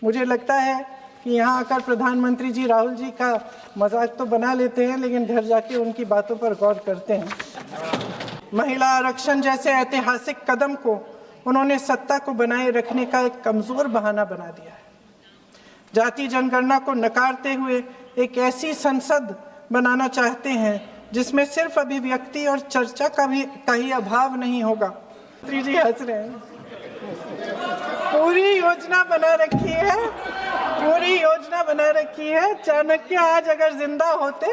मुझे लगता है कि यहाँ आकर प्रधानमंत्री जी राहुल जी का मजाक तो बना लेते हैं, लेकिन घर जाके उनकी बातों पर गौर करते हैं। महिला आरक्षण जैसे ऐतिहासिक कदम को उन्होंने सत्ता को बनाए रखने का एक कमजोर बहाना बना दिया है। जाति जनगणना को नकारते हुए एक ऐसी संसद बनाना चाहते हैं जिसमें सिर्फ अभिव्यक्ति और चर्चा का ही अभाव नहीं होगा। मंत्री जी हंस रहे हैं। पूरी योजना बना रखी है। चाणक्य आज अगर जिंदा होते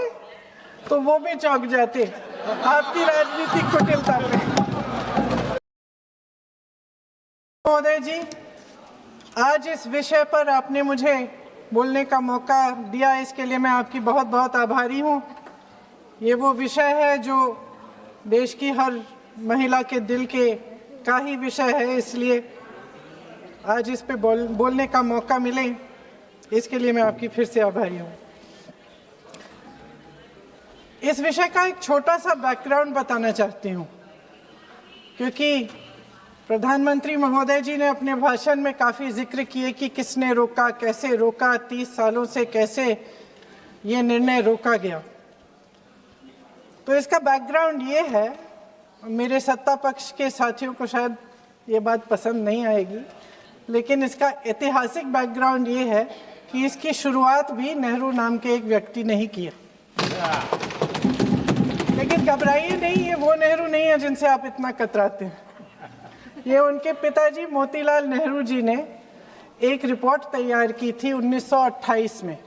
तो वो भी चौंक जाते आपकी राजनीतिक कुटिलता पे। महोदय जी, आज इस विषय पर आपने मुझे बोलने का मौका दिया, इसके लिए मैं आपकी बहुत बहुत आभारी हूँ। ये वो विषय है जो देश की हर महिला के दिल के का ही विषय है, इसलिए आज इस पे बोलने का मौका मिले, इसके लिए मैं आपकी फिर से आभारी हूँ। इस विषय का एक छोटा सा बैकग्राउंड बताना चाहती हूँ, क्योंकि प्रधानमंत्री महोदय जी ने अपने भाषण में काफ़ी जिक्र किए कि किसने रोका, कैसे रोका, 30 सालों से कैसे ये निर्णय रोका गया। तो इसका बैकग्राउंड ये है, मेरे सत्ता पक्ष के साथियों को शायद ये बात पसंद नहीं आएगी, लेकिन इसका ऐतिहासिक बैकग्राउंड ये है कि इसकी शुरुआत भी नेहरू नाम के एक व्यक्ति ने ही किया। लेकिन घबराइए नहीं, ये वो नेहरू नहीं है जिनसे आप इतना कतराते हैं। ये उनके पिताजी मोतीलाल नेहरू जी ने एक रिपोर्ट तैयार की थी 1928 में,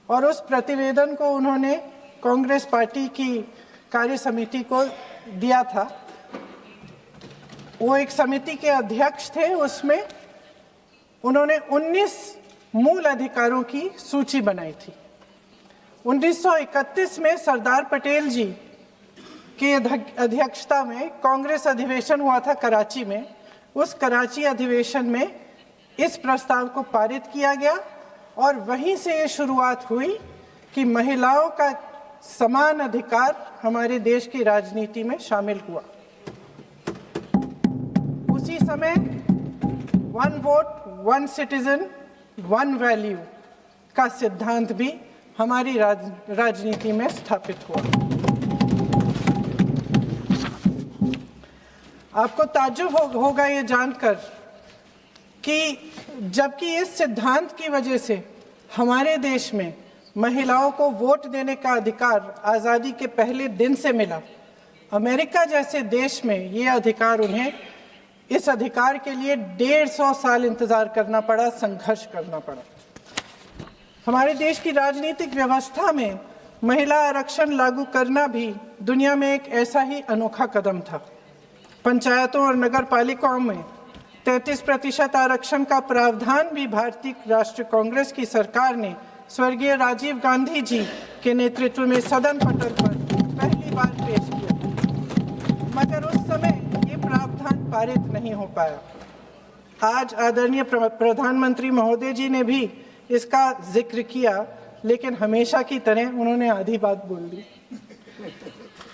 और उस प्रतिवेदन को उन्होंने कांग्रेस पार्टी की कार्य समिति को दिया था। वो एक समिति के अध्यक्ष थे। उसमें उन्होंने 19 मूल अधिकारों की सूची बनाई थी। 1931 में सरदार पटेल जी की अध्यक्षता में कांग्रेस अधिवेशन हुआ था कराची में। उस कराची अधिवेशन में इस प्रस्ताव को पारित किया गया, और वहीं से ये शुरुआत हुई कि महिलाओं का समान अधिकार हमारे देश की राजनीति में शामिल हुआ। उसी समय 1 वोट 1 सिटीजन 1 वैल्यू का सिद्धांत भी हमारी राजनीति में स्थापित हुआ। आपको ताज्जुब होगा ये जानकर कि जबकि इस सिद्धांत की वजह से हमारे देश में महिलाओं को वोट देने का अधिकार आज़ादी के पहले दिन से मिला, अमेरिका जैसे देश में ये अधिकार उन्हें इस अधिकार के लिए 150 साल इंतजार करना पड़ा, संघर्ष करना पड़ा। हमारे देश की राजनीतिक व्यवस्था में महिला आरक्षण लागू करना भी दुनिया में एक ऐसा ही अनोखा कदम था। पंचायतों और नगर पालिकाओं में 33% आरक्षण का प्रावधान भी भारतीय राष्ट्रीय कांग्रेस की सरकार ने स्वर्गीय राजीव गांधी जी के नेतृत्व में सदन पटल पर पहली बार पेश किया, मगर उस समय ये प्रावधान पारित नहीं हो पाया। आज आदरणीय प्रधानमंत्री महोदय जी ने भी इसका जिक्र किया, लेकिन हमेशा की तरह उन्होंने आधी बात बोल दी।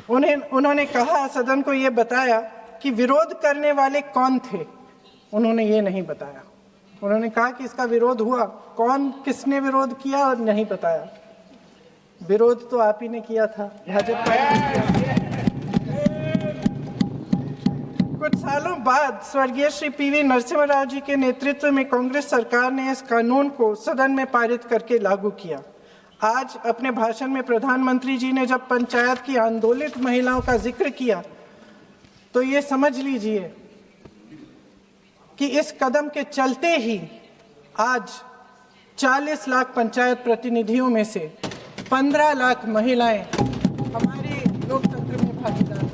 उन्होंने कहा, सदन को ये बताया कि विरोध करने वाले कौन थे, उन्होंने ये नहीं बताया। उन्होंने कहा कि इसका विरोध हुआ, कौन किसने विरोध किया और नहीं बताया। विरोध तो आप ही ने किया था, भाजपा ने। कुछ सालों बाद स्वर्गीय श्री पीवी नरसिम्हा राव जी के नेतृत्व में कांग्रेस सरकार ने इस कानून को सदन में पारित करके लागू किया। आज अपने भाषण में प्रधानमंत्री जी ने जब पंचायत की आंदोलित महिलाओं का जिक्र किया, तो ये समझ लीजिए कि इस कदम के चलते ही आज 40 लाख पंचायत प्रतिनिधियों में से 15 लाख महिलाएं हमारे लोकतंत्र में भागीदार हैं।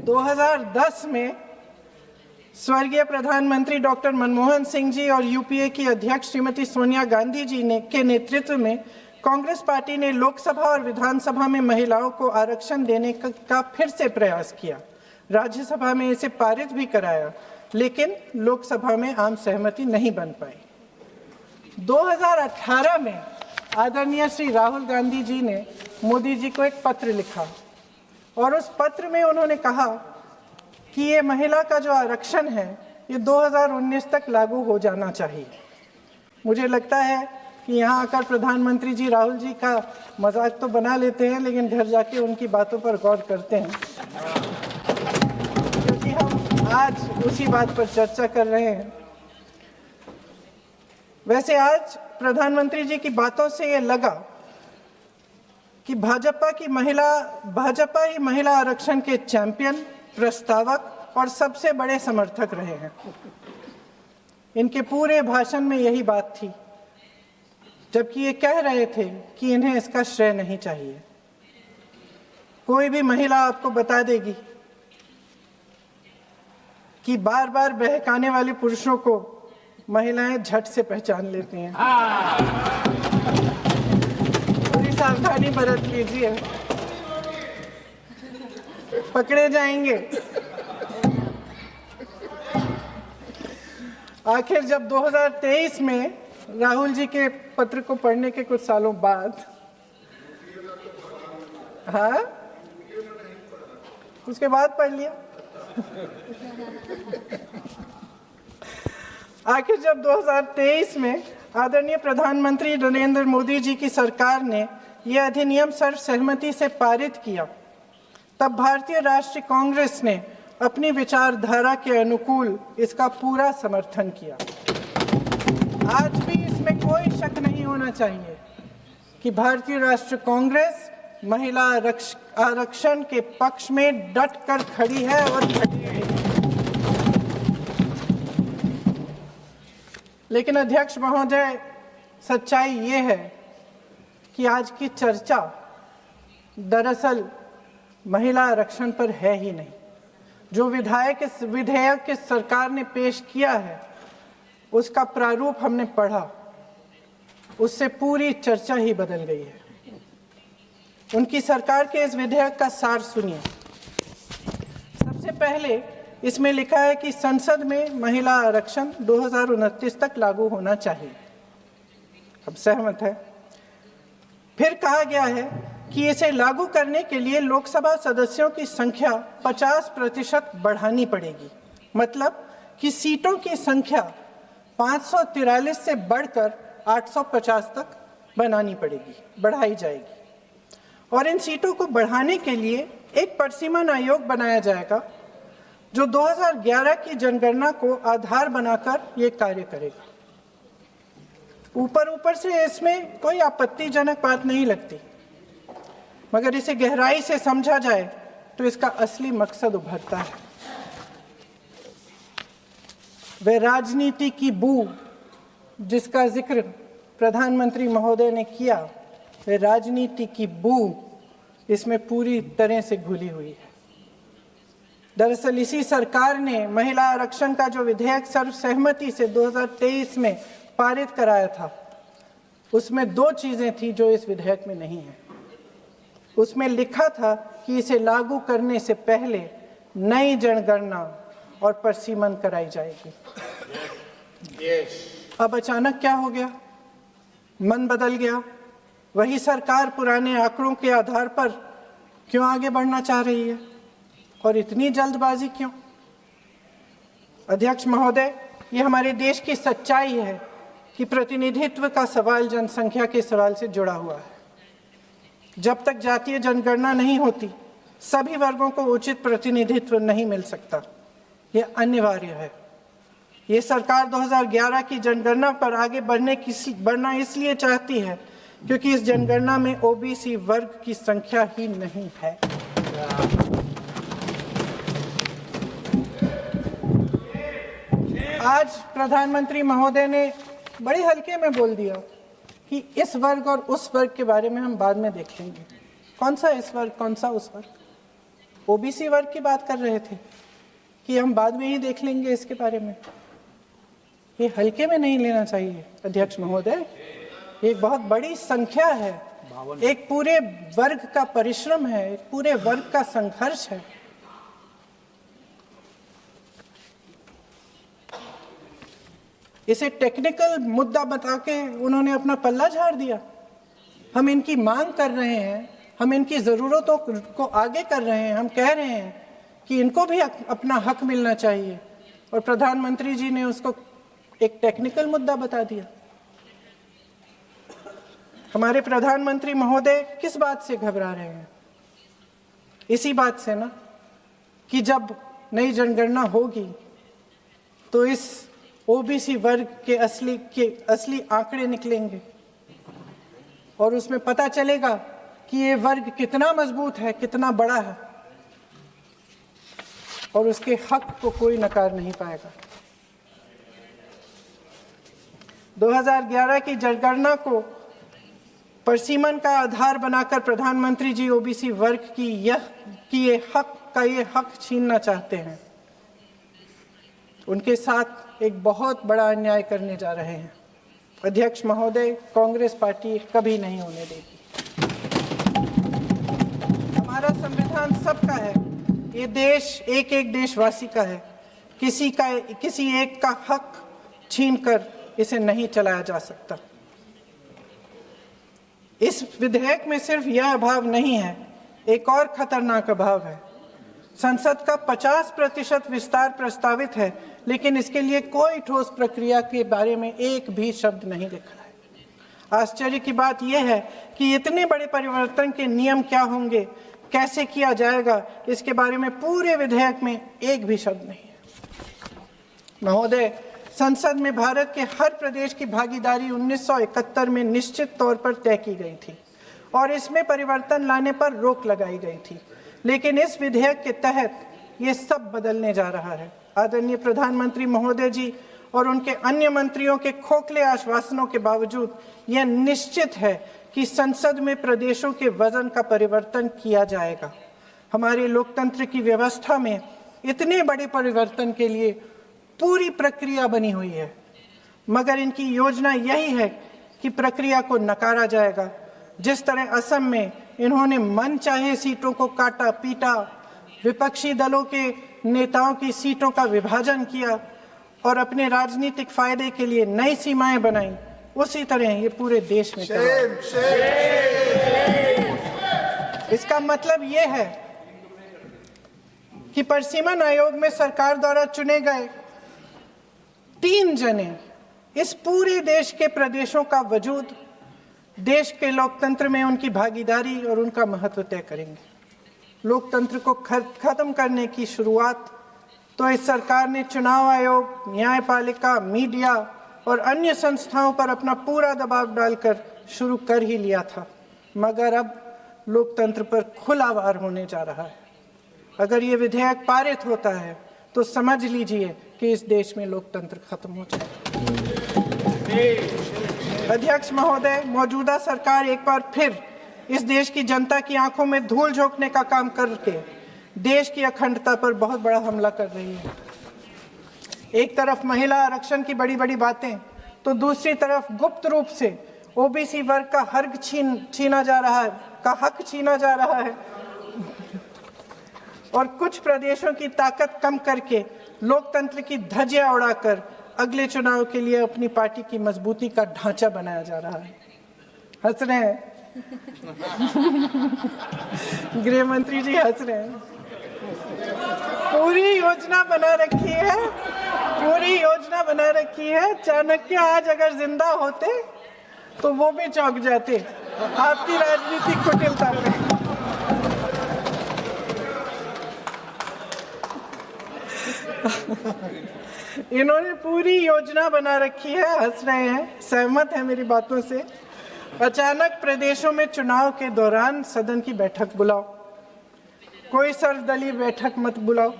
2010 में स्वर्गीय प्रधानमंत्री डॉक्टर मनमोहन सिंह जी और यूपीए की अध्यक्ष श्रीमती सोनिया गांधी जी के नेतृत्व में कांग्रेस पार्टी ने लोकसभा और विधानसभा में महिलाओं को आरक्षण देने का फिर से प्रयास किया। राज्यसभा में इसे पारित भी कराया, लेकिन लोकसभा में आम सहमति नहीं बन पाई। 2018 में आदरणीय श्री राहुल गांधी जी ने मोदी जी को एक पत्र लिखा, और उस पत्र में उन्होंने कहा कि ये महिला का जो आरक्षण है ये 2019 तक लागू हो जाना चाहिए। मुझे लगता है कि यहाँ आकर प्रधानमंत्री जी राहुल जी का मजाक तो बना लेते हैं, लेकिन घर जाके उनकी बातों पर गौर करते हैं, क्योंकि हम आज उसी बात पर चर्चा कर रहे हैं। वैसे आज प्रधानमंत्री जी की बातों से ये लगा कि भाजपा ही महिला आरक्षण के चैंपियन, प्रस्तावक और सबसे बड़े समर्थक रहे हैं। इनके पूरे भाषण में यही बात थी, जबकि ये कह रहे थे कि इन्हें इसका श्रेय नहीं चाहिए। कोई भी महिला आपको बता देगी कि बार बार बहकाने वाले पुरुषों को महिलाएं झट से पहचान लेती हैं। थोड़ी सावधानी बरत लीजिए, पकड़े जाएंगे। आखिर जब 2023 में राहुल जी के पत्र को पढ़ने के कुछ सालों बाद, हाँ, उसके बाद पढ़ लिया। आखिर जब 2023 में आदरणीय प्रधानमंत्री नरेंद्र मोदी जी की सरकार ने यह अधिनियम सर्वसहमति से पारित किया, तब भारतीय राष्ट्रीय कांग्रेस ने अपनी विचारधारा के अनुकूल इसका पूरा समर्थन किया। आज भी इसमें कोई शक नहीं होना चाहिए कि भारतीय राष्ट्रीय कांग्रेस महिला आरक्षण के पक्ष में डट कर खड़ी है और खड़ी रहेगी। लेकिन अध्यक्ष महोदय, सच्चाई ये है कि आज की चर्चा दरअसल महिला आरक्षण पर है ही नहीं। जो विधेयक की सरकार ने पेश किया है, उसका प्रारूप हमने पढ़ा, उससे पूरी चर्चा ही बदल गई है। उनकी सरकार के इस विधेयक का सार सुनिए। सबसे पहले इसमें लिखा है कि संसद में महिला आरक्षण 2029 तक लागू होना चाहिए। अब सहमत है। फिर कहा गया है कि इसे लागू करने के लिए लोकसभा सदस्यों की संख्या 50% बढ़ानी पड़ेगी। मतलब कि सीटों की संख्या 543 से बढ़कर 850 तक बढ़ाई जाएगी। और इन सीटों को बढ़ाने के लिए एक परिसीमन आयोग बनाया जाएगा, जो 2011 की जनगणना को आधार बनाकर ये कार्य करेगा। ऊपर से इसमें कोई आपत्तिजनक बात नहीं लगती, मगर इसे गहराई से समझा जाए तो इसका असली मकसद उभरता है। वह राजनीति की बू जिसका जिक्र प्रधानमंत्री महोदय ने किया, वह राजनीति की बू इसमें पूरी तरह से घुली हुई है। दरअसल इसी सरकार ने महिला आरक्षण का जो विधेयक सर्वसहमति से 2023 में पारित कराया था, उसमें दो चीजें थी जो इस विधेयक में नहीं है। उसमें लिखा था कि इसे लागू करने से पहले नई जनगणना और परिसीमन कराई जाएगी। अब अचानक क्या हो गया? मन बदल गया। वही सरकार पुराने आंकड़ों के आधार पर क्यों आगे बढ़ना चाह रही है, और इतनी जल्दबाजी क्यों? अध्यक्ष महोदय, ये हमारे देश की सच्चाई है कि प्रतिनिधित्व का सवाल जनसंख्या के सवाल से जुड़ा हुआ है। जब तक जातीय जनगणना नहीं होती, सभी वर्गों को उचित प्रतिनिधित्व नहीं मिल सकता। ये अनिवार्य है। ये सरकार 2011 की जनगणना पर आगे बढ़ना इसलिए चाहती है क्योंकि इस जनगणना में ओबीसी वर्ग की संख्या ही नहीं है। आज प्रधानमंत्री महोदय ने बड़े हल्के में बोल दिया कि इस वर्ग और उस वर्ग के बारे में हम बाद में देख लेंगे। कौन सा इस वर्ग, कौन सा उस वर्ग? ओबीसी वर्ग की बात कर रहे थे कि हम बाद में ही देख लेंगे इसके बारे में। ये हल्के में नहीं लेना चाहिए अध्यक्ष महोदय। एक बहुत बड़ी संख्या है, एक पूरे वर्ग का परिश्रम है, एक पूरे वर्ग का संघर्ष है। इसे टेक्निकल मुद्दा बता के उन्होंने अपना पल्ला झाड़ दिया। हम इनकी मांग कर रहे हैं, हम इनकी ज़रूरतों को आगे कर रहे हैं, हम कह रहे हैं कि इनको भी अपना हक मिलना चाहिए, और प्रधानमंत्री जी ने उसको एक टेक्निकल मुद्दा बता दिया। हमारे प्रधानमंत्री महोदय किस बात से घबरा रहे हैं? इसी बात से ना कि जब नई जनगणना होगी तो इस ओबीसी वर्ग के असली आंकड़े निकलेंगे और उसमें पता चलेगा कि ये वर्ग कितना मजबूत है, कितना बड़ा है, और उसके हक को कोई नकार नहीं पाएगा। 2011 की जनगणना को परसीमन का आधार बनाकर प्रधानमंत्री जी ओबीसी वर्ग की ये हक छीनना चाहते हैं। उनके साथ एक बहुत बड़ा अन्याय करने जा रहे हैं। अध्यक्ष महोदय, कांग्रेस पार्टी कभी नहीं होने देगी। हमारा संविधान सबका है, ये देश एक एक देशवासी का है। किसी एक का हक छीनकर इसे नहीं चलाया जा सकता। इस विधेयक में सिर्फ यह अभाव नहीं है, एक और खतरनाक अभाव है। संसद का 50% विस्तार प्रस्तावित है, लेकिन इसके लिए कोई ठोस प्रक्रिया के बारे में एक भी शब्द नहीं लिखा है। आश्चर्य की बात यह है कि इतने बड़े परिवर्तन के नियम क्या होंगे, कैसे किया जाएगा, इसके बारे में पूरे विधेयक में एक भी शब्द नहीं है। महोदय, संसद में भारत के हर प्रदेश की भागीदारी 1971 में निश्चित तौर पर तय की गई थी और इसमें परिवर्तन लाने पर रोक लगाई गई थी, लेकिन इस विधेयक के तहत ये सब बदलने जा रहा है। आदरणीय प्रधानमंत्री महोदय जी और उनके अन्य मंत्रियों के खोखले आश्वासनों के बावजूद यह निश्चित है कि संसद में प्रदेशों के वजन का परिवर्तन किया जाएगा। हमारे लोकतंत्र की व्यवस्था में इतने बड़े परिवर्तन के लिए पूरी प्रक्रिया बनी हुई है, मगर इनकी योजना यही है कि प्रक्रिया को नकारा जाएगा। जिस तरह असम में इन्होंने मनचाहे सीटों को काटा पीटा, विपक्षी दलों के नेताओं की सीटों का विभाजन किया और अपने राजनीतिक फायदे के लिए नई सीमाएं बनाई, उसी तरह ये पूरे देश में इसका मतलब ये है कि परसीमन आयोग में सरकार द्वारा चुने गए 3 जने इस पूरे देश के प्रदेशों का वजूद, देश के लोकतंत्र में उनकी भागीदारी और उनका महत्व तय करेंगे। लोकतंत्र को खत्म करने की शुरुआत तो इस सरकार ने चुनाव आयोग, न्यायपालिका, मीडिया और अन्य संस्थाओं पर अपना पूरा दबाव डालकर शुरू कर ही लिया था, मगर अब लोकतंत्र पर खुला वार होने जा रहा है। अगर ये विधेयक पारित होता है तो समझ लीजिए कि इस देश में लोकतंत्र खत्म हो जाएगा। अध्यक्ष महोदय, मौजूदा सरकार एक बार फिर इस देश की जनता की आंखों में धूल झोंकने का काम करके देश की अखंडता पर बहुत बड़ा हमला कर रही है। एक तरफ महिला आरक्षण की बड़ी बड़ी बातें, तो दूसरी तरफ गुप्त रूप से ओबीसी वर्ग का हक छीना जा रहा है और कुछ प्रदेशों की ताकत कम करके लोकतंत्र की धज्जियां उड़ाकर अगले चुनाव के लिए अपनी पार्टी की मजबूती का ढांचा बनाया जा रहा है। हंस रहे हैं गृह मंत्री जी, हंस रहे हैं। पूरी योजना बना रखी है। चाणक्य आज अगर जिंदा होते तो वो भी चौंक जाते आपकी राजनीतिक कुटिलता पे। इन्होंने पूरी योजना बना रखी है, हंस रहे हैं, सहमत है मेरी बातों से। अचानक प्रदेशों में चुनाव के दौरान सदन की बैठक बुलाओ, कोई सर्वदलीय बैठक मत बुलाओ।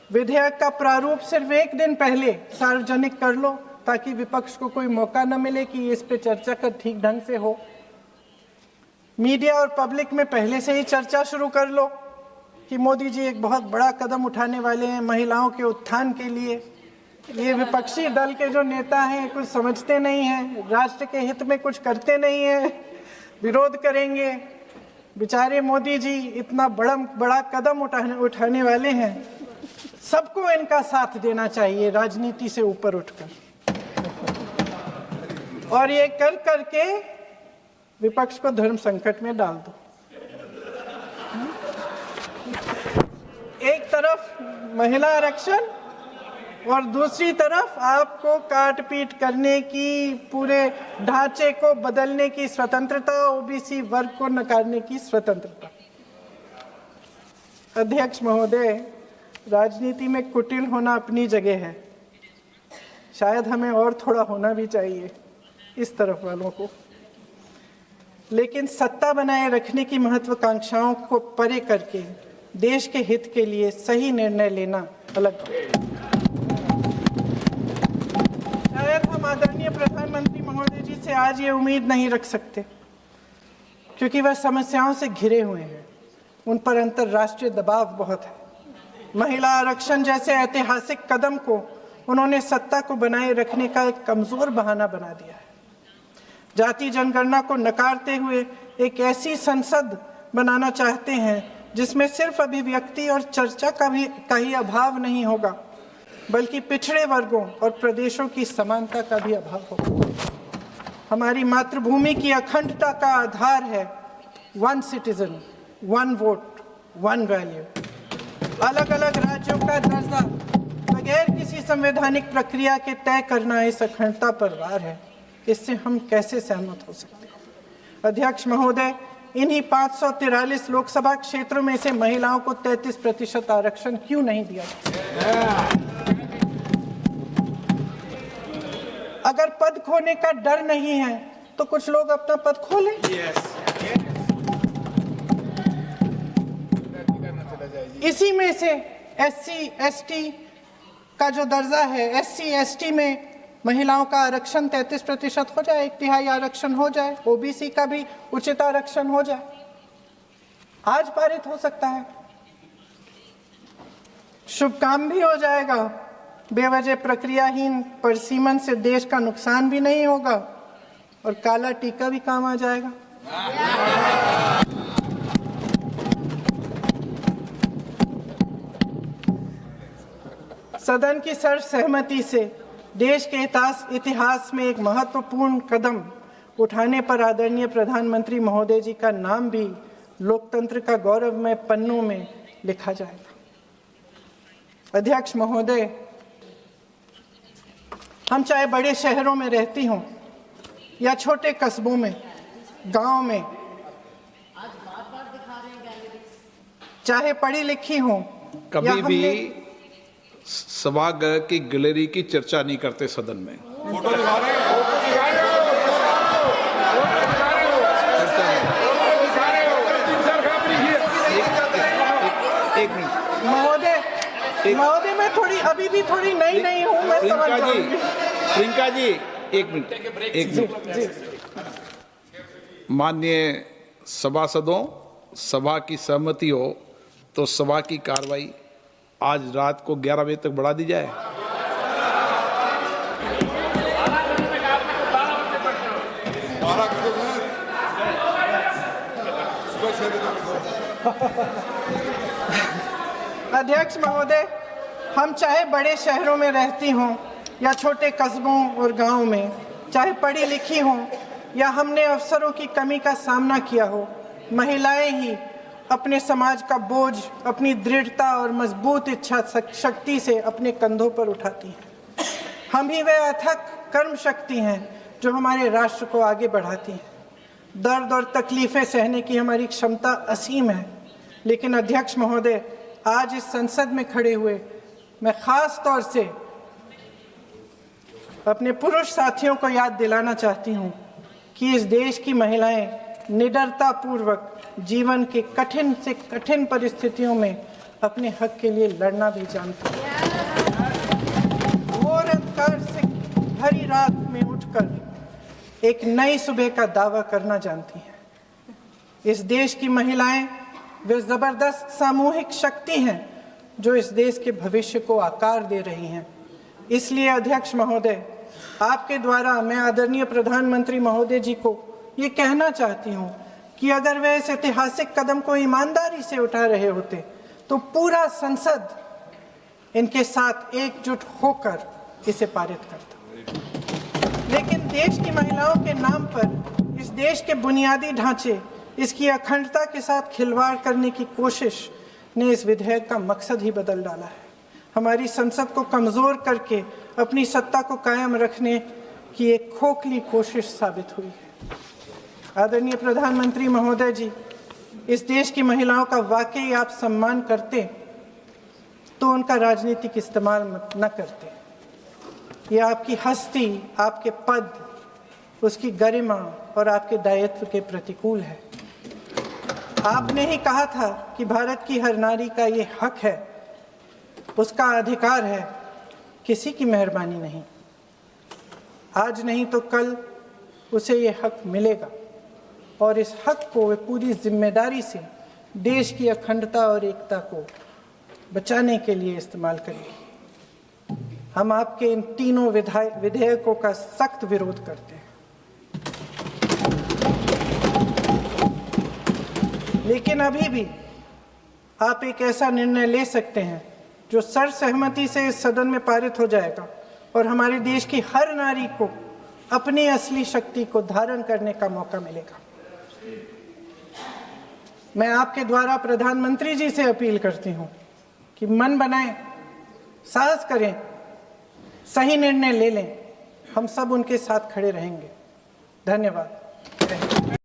विधेयक का प्रारूप सिर्फ एक दिन पहले सार्वजनिक कर लो ताकि विपक्ष को कोई मौका न मिले कि इस पे चर्चा कर ठीक ढंग से हो। मीडिया और पब्लिक में पहले से ही चर्चा शुरू कर लो कि मोदी जी एक बहुत बड़ा कदम उठाने वाले हैं महिलाओं के उत्थान के लिए। ये विपक्षी दल के जो नेता हैं कुछ समझते नहीं हैं, राष्ट्र के हित में कुछ करते नहीं हैं, विरोध करेंगे। बेचारे मोदी जी इतना बड़ा कदम उठाने वाले हैं, सबको इनका साथ देना चाहिए राजनीति से ऊपर उठकर। और ये कर करके विपक्ष को धर्म संकट में डाल दो। एक तरफ महिला आरक्षण और दूसरी तरफ आपको काट पीट करने की, पूरे ढांचे को बदलने की स्वतंत्रता, ओबीसी वर्ग को नकारने की स्वतंत्रता। अध्यक्ष महोदय, राजनीति में कुटिल होना अपनी जगह है, शायद हमें और थोड़ा होना भी चाहिए इस तरफ वालों को, लेकिन सत्ता बनाए रखने की महत्वाकांक्षाओं को परे करके देश के हित के लिए सही निर्णय लेना अलग है। शायद हम आदरणीय प्रधानमंत्री महोदय जी से आज ये उम्मीद नहीं रख सकते, क्योंकि वह समस्याओं से घिरे हुए हैं, उन पर अंतर्राष्ट्रीय दबाव बहुत है। महिला आरक्षण जैसे ऐतिहासिक कदम को उन्होंने सत्ता को बनाए रखने का एक कमजोर बहाना बना दिया है। जाति जनगणना को नकारते हुए एक ऐसी संसद बनाना चाहते हैं जिसमें सिर्फ अभिव्यक्ति और चर्चा का ही अभाव नहीं होगा, बल्कि पिछड़े वर्गों और प्रदेशों की समानता का भी अभाव होगा। हमारी मातृभूमि की अखंडता का आधार है one citizen, one vote, one value. अलग अलग राज्यों का दर्जा बगैर किसी संवैधानिक प्रक्रिया के तय करना इस अखंडता पर वार है। इससे हम कैसे सहमत हो सकते हैं? अध्यक्ष महोदय, इन्हीं 543 लोकसभा क्षेत्रों में से महिलाओं को 33% आरक्षण क्यों नहीं दिया जाता? अगर पद खोने का डर नहीं है तो कुछ लोग अपना पद खो लें। इसी में से SC ST का जो दर्जा है, SC ST में महिलाओं का आरक्षण 33% हो जाए, 1/3 आरक्षण हो जाए, ओबीसी का भी उचित आरक्षण हो जाए, आज पारित हो सकता है। शुभ काम भी हो जाएगा, बेवजह प्रक्रियाहीन परिसीमन से देश का नुकसान भी नहीं होगा और काला टीका भी काम आ जाएगा। सदन की सर्वसहमति से देश के इतिहास में एक महत्वपूर्ण कदम उठाने पर आदरणीय प्रधानमंत्री महोदय जी का नाम भी लोकतंत्र का गौरवमय पन्नों में लिखा जाएगा। अध्यक्ष महोदय, हम चाहे बड़े शहरों में रहती हों या छोटे कस्बों में, गांव में, चाहे पढ़ी लिखी हों, कभी भी सभागृह की गैलरी की चर्चा नहीं करते सदन में। फोटो दिखा रहे हो, एक मिनट महोदय, मैं थोड़ी अभी भी थोड़ी नई हूँ, मैं समझ जाऊंगी। प्रियंका जी, एक मिनट। माननीय सभासदों, सभा की सहमति हो तो सभा की कार्रवाई आज रात को 11 बजे तक बढ़ा दी जाए। अध्यक्ष महोदय, हम चाहे बड़े शहरों में रहती हों या छोटे कस्बों और गांवों में, चाहे पढ़ी लिखी हों या हमने अवसरों की कमी का सामना किया हो, महिलाएं ही अपने समाज का बोझ अपनी दृढ़ता और मजबूत इच्छा शक्ति से अपने कंधों पर उठाती हैं। हम ही वह अथक कर्म शक्ति हैं जो हमारे राष्ट्र को आगे बढ़ाती हैं। दर्द और तकलीफें सहने की हमारी क्षमता असीम है, लेकिन अध्यक्ष महोदय, आज इस संसद में खड़े हुए मैं खास तौर से अपने पुरुष साथियों को याद दिलाना चाहती हूँ कि इस देश की महिलाएं निडरता पूर्वक जीवन के कठिन से कठिन परिस्थितियों में अपने हक के लिए लड़ना भी जानती हैं। घोर अंधकार से भरी रात में उठकर एक नई सुबह का दावा करना जानती हैं। इस देश की महिलाएं वे जबरदस्त सामूहिक शक्ति हैं जो इस देश के भविष्य को आकार दे रही हैं। इसलिए अध्यक्ष महोदय, आपके द्वारा मैं आदरणीय प्रधानमंत्री महोदय जी को ये कहना चाहती हूँ कि अगर वे इस ऐतिहासिक कदम को ईमानदारी से उठा रहे होते तो पूरा संसद इनके साथ एकजुट होकर इसे पारित करता। लेकिन देश की महिलाओं के नाम पर इस देश के बुनियादी ढांचे, इसकी अखंडता के साथ खिलवाड़ करने की कोशिश ने इस विधेयक का मकसद ही बदल डाला है। हमारी संसद को कमज़ोर करके अपनी सत्ता को कायम रखने की एक खोखली कोशिश साबित हुई है। आदरणीय प्रधानमंत्री महोदय जी, इस देश की महिलाओं का वाकई आप सम्मान करते तो उनका राजनीतिक इस्तेमाल न करते। ये आपकी हस्ती, आपके पद, उसकी गरिमा और आपके दायित्व के प्रतिकूल है। आपने ही कहा था कि भारत की हर नारी का ये हक है, उसका अधिकार है, किसी की मेहरबानी नहीं। आज नहीं तो कल उसे ये हक मिलेगा और इस हक को वे पूरी जिम्मेदारी से देश की अखंडता और एकता को बचाने के लिए इस्तेमाल करेंगे। हम आपके इन तीनों विधेयकों का सख्त विरोध करते हैं, लेकिन अभी भी आप एक ऐसा निर्णय ले सकते हैं जो सर्वसहमति से इस सदन में पारित हो जाएगा और हमारे देश की हर नारी को अपनी असली शक्ति को धारण करने का मौका मिलेगा। मैं आपके द्वारा प्रधानमंत्री जी से अपील करती हूं कि मन बनाएं, साहस करें, सही निर्णय ले लें। हम सब उनके साथ खड़े रहेंगे। धन्यवाद।